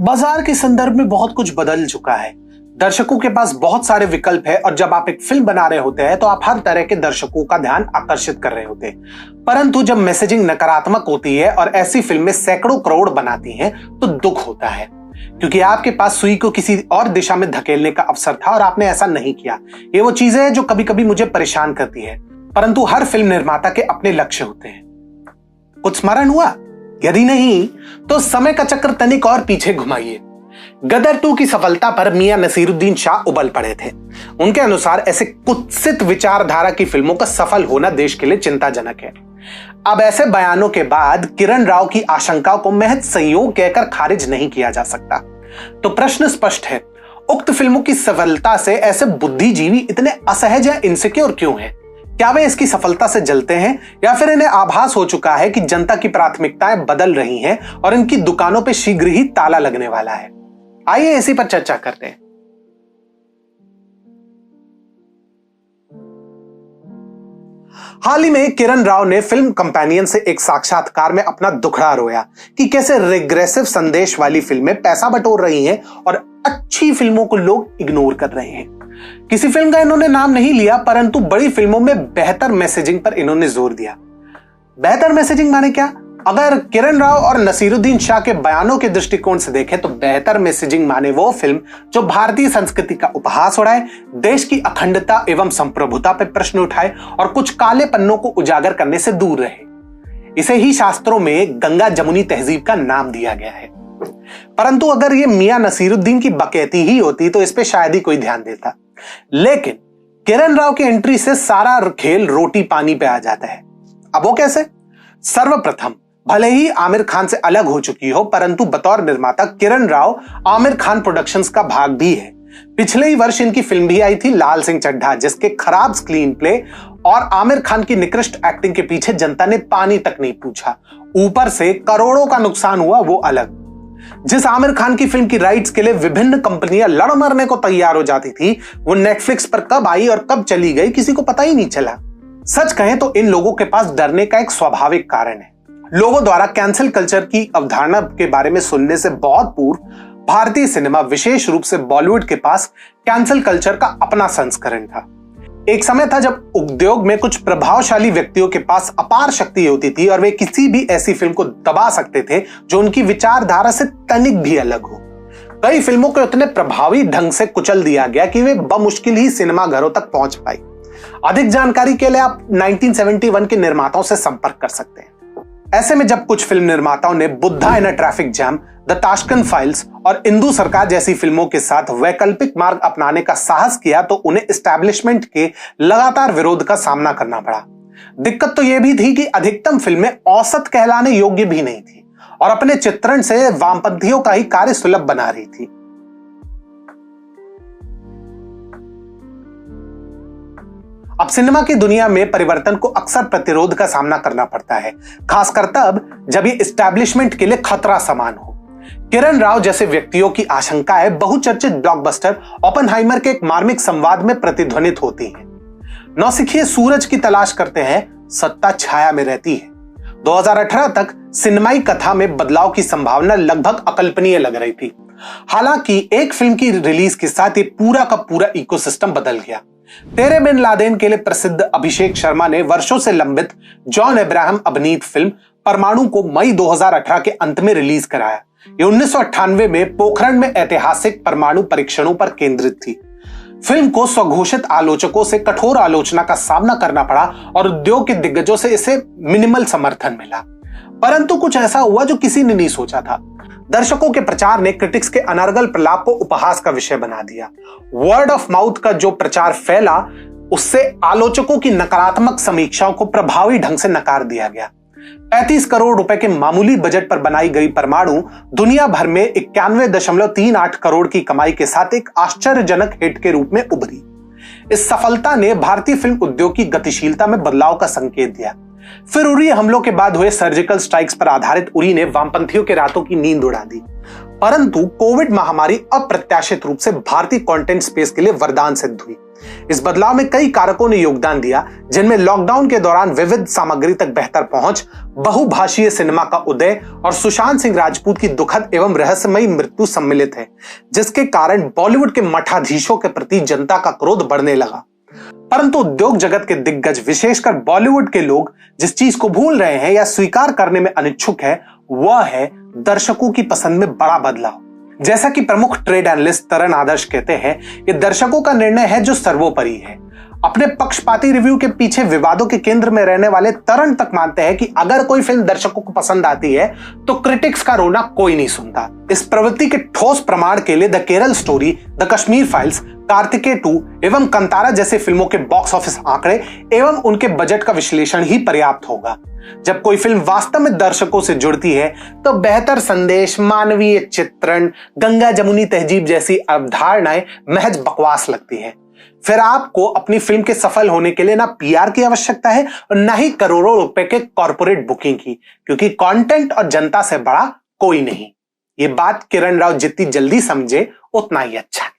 बाजार के संदर्भ में बहुत कुछ बदल चुका है। दर्शकों के पास बहुत सारे विकल्प है और जब आप एक फिल्म बना रहे होते हैं तो आप हर तरह के दर्शकों का ध्यान आकर्षित कर रहे होते हैं। परंतु जब मैसेजिंग नकारात्मक होती है और ऐसी फिल्में सैकड़ों करोड़ बनाती हैं तो दुख होता है, क्योंकि आपके पास सुई को किसी और दिशा में धकेलने का अवसर था और आपने ऐसा नहीं किया। ये वो चीजें हैं जो कभी कभी मुझे परेशान करती है, परंतु हर फिल्म निर्माता के अपने लक्ष्य होते हैं। कुछ स्मरण हुआ? यदि नहीं तो समय का चक्र तनिक और पीछे घुमाइए। गदर 2 की सफलता पर मियां नसीरुद्दीन शाह उबल पड़े थे। उनके अनुसार ऐसे कुत्सित विचारधारा की फिल्मों का सफल होना देश के लिए चिंताजनक है। अब ऐसे बयानों के बाद किरण राव की आशंकाओं को महज संयोग कहकर खारिज नहीं किया जा सकता। तो प्रश्न स्पष्ट है, उक्त फिल्मों की सफलता से ऐसे बुद्धिजीवी इतने असहज या इनसिक्योर क्यों हैं? क्या वे इसकी सफलता से जलते हैं या फिर इन्हें आभास हो चुका है कि जनता की प्राथमिकताएं बदल रही हैं और इनकी दुकानों पर शीघ्र ही ताला लगने वाला है? आइए इसी पर चर्चा करते हैं। हाल ही में किरण राव ने फिल्म कंपेनियन से एक साक्षात्कार में अपना दुखड़ा रोया कि कैसे रिग्रेसिव संदेश वाली फिल्में पैसा बटोर रही हैं और अच्छी फिल्मों को लोग इग्नोर कर रहे हैं। किसी फिल्म का इन्होंने नाम नहीं लिया, परंतु बड़ी फिल्मों में बेहतर मैसेजिंग पर इन्होंने जोर दिया। बेहतर मैसेजिंग माने क्या? अगर किरण राव और नसीरुद्दीन शाह के बयानों के दृष्टिकोण से देखें तो बेहतर मैसेजिंग माने वो फिल्म जो भारतीय संस्कृति का उपहास उड़ाए, देश की अखंडता एवं संप्रभुता पर प्रश्न उठाए और कुछ काले पन्नों को उजागर करने से दूर रहे। इसे ही शास्त्रों में गंगा जमुनी तहजीब का नाम दिया गया है। परंतु अगर ये मियां नसीरुद्दीन की बकैती ही होती तो इस पे शायद ही कोई ध्यान देता, लेकिन किरण राव की एंट्री से सारा खेल रोटी पानी पे आ जाता है। अब वो कैसे? सर्वप्रथम, भले ही आमिर खान से अलग हो चुकी हो, परंतु बतौर निर्माता किरण राव आमिर खान प्रोडक्शंस का भाग भी है। पिछले ही वर्ष इनकी फिल्म भी आई थी लाल सिंह चड्ढा, जिसके खराब स्क्रीन प्ले और आमिर खान की निकृष्ट एक्टिंग के पीछे जनता ने पानी तक नहीं पूछा। ऊपर से करोड़ों का नुकसान हुआ, वो अलग। जिस आमिर खान की फिल्म की राइट्स के लिए विभिन्न कंपनियां लड़ मरने को तैयार हो जाती थी, वो नेटफ्लिक्स पर कब आई और कब चली गई किसी को पता ही नहीं चला। सच कहें तो इन लोगों के पास डरने का एक स्वाभाविक कारण है। लोगों द्वारा कैंसिल कल्चर की अवधारणा के बारे में सुनने से बहुत पूर्व भारतीय सिनेमा, विशेष रूप से बॉलीवुड के पास कैंसिल कल्चर का अपना संस्करण था। एक समय था जब उद्योग में कुछ प्रभावशाली व्यक्तियों के पास अपार शक्ति होती थी और वे किसी भी ऐसी फिल्म को दबा सकते थे जो उनकी विचारधारा से तनिक भी अलग हो। कई फिल्मों को इतने प्रभावी ढंग से कुचल दिया गया कि वे बमुश्किल ही सिनेमा घरों तक पहुंच पाई। अधिक जानकारी के लिए आप 1971 के निर्माताओं से संपर्क कर सकते हैं। ऐसे में जब कुछ फिल्म निर्माताओं ने Buddha in a traffic jam, the Tashkent files और इंदु सरकार जैसी फिल्मों के साथ वैकल्पिक मार्ग अपनाने का साहस किया तो उन्हें एस्टैब्लिशमेंट के लगातार विरोध का सामना करना पड़ा। दिक्कत तो यह भी थी कि अधिकतम फिल्में औसत कहलाने योग्य भी नहीं थी और अपने चित्रण से वामपंथियों का ही कार्य सुलभ बना रही थी। अब सिनेमा की दुनिया में परिवर्तन को अक्सर प्रतिरोध का सामना करना पड़ता है, खासकर तब जब ये एस्टैब्लिशमेंट के लिए खतरा समान हो। किरण राव जैसे व्यक्तियों की आशंकाएं बहुचर्चित ब्लॉकबस्टर ओपेनहाइमर के एक मार्मिक संवाद में प्रतिध्वनित होती हैं। नौसिखिए सूरज की तलाश करते हैं, सत्ता छाया में रहती है। 2018 तक सिनेमाई कथा में बदलाव की संभावना लगभग अकल्पनीय लग रही थी। हालांकि एक फिल्म की रिलीज के साथ ये पूरा का पूरा इकोसिस्टम बदल गया। तेरे बिन लादेन के लिए प्रसिद्ध अभिषेक शर्मा ने वर्षों से लंबित जॉन अब्राहम अभिनीत फिल्म परमाणु को मई 2018 के अंत में रिलीज कराया। ये 1998 में पोखरण में ऐतिहासिक परमाणु परीक्षणों पर केंद्रित थी। फिल्म को स्वघोषित आलोचकों से कठोर आलोचना का सामना करना पड़ा और उद्योग के दिग्गजों से इसे मिनिमल समर्थन मिला। परंतु कुछ ऐसा हुआ जो किसी ने नहीं सोचा था। दर्शकों के प्रचार ने क्रिटिक्स के अनर्गल प्रलाप को उपहास का विषय बना दिया। वर्ड ऑफ माउथ का जो प्रचार फैला, उससे आलोचकों की नकारात्मक समीक्षाओं को प्रभावी ढंग से नकार दिया गया। 35 करोड़ रुपए के मामूली बजट पर बनाई गई परमाणु दुनिया भर में 91.38 करोड़ की कमाई के साथ एक आश्चर्यजनक हिट के रूप में उभरी। इस सफलता ने भारतीय फिल्म उद्योग की गतिशीलता में बदलाव का संकेत दिया। फिर उरी हमलों के बाद हुए सर्जिकल स्ट्राइक्स पर आधारित उरी ने वामपंथियों के रातों की नींद उड़ा दी। परंतु कोविड महामारी अप्रत्याशित रूप से भारतीय कंटेंट स्पेस के लिए वरदान सिद्ध हुई। इस बदलाव में कई कारकों ने योगदान दिया, जिनमें लॉकडाउन के दौरान विविध सामग्री तक बेहतर पहुंच, बहुभाषीय सिनेमा का उदय और सुशांत सिंह राजपूत की दुखद एवं रहस्यमयी मृत्यु सम्मिलित है, जिसके कारण बॉलीवुड के मठाधीशों के प्रति जनता का क्रोध बढ़ने लगा। परंतु उद्योग जगत के दिग्गज, विशेषकर बॉलीवुड के लोग, जिस चीज को भूल रहे हैं या स्वीकार करने में अनिच्छुक है, वह है दर्शकों की पसंद में बड़ा बदलाव। जैसा कि प्रमुख ट्रेड एनालिस्ट तरन आदर्श कहते हैं, ये दर्शकों का निर्णय है जो सर्वोपरि है। अपने पक्षपाती रिव्यू के पीछे विवादों के केंद्र में रहने वाले तरन तक मानते हैं कि अगर कोई फिल्म दर्शकों को पसंद आती है तो क्रिटिक्स का रोना कोई नहीं सुनता। इस प्रवृत्ति के ठोस प्रमाण के लिए the Kerala story, the Kashmir files, Kartikeya 2 एवं कंतारा जैसे फिल्मों के बॉक्स ऑफिस आंकड़े एवं उनके बजट का विश्लेषण ही पर्याप्त होगा। जब कोई फिल्म वास्तव में दर्शकों से जुड़ती है तो बेहतर संदेश, मानवीय चित्रण, गंगा जमुनी तहजीब जैसी अवधारणाएं महज बकवास लगती है। फिर आपको अपनी फिल्म के सफल होने के लिए ना पीआर की आवश्यकता है और ना ही करोड़ों रुपए के कॉर्पोरेट बुकिंग की, क्योंकि कंटेंट और जनता से बड़ा कोई नहीं। ये बात किरण राव जितनी जल्दी समझे उतना ही अच्छा।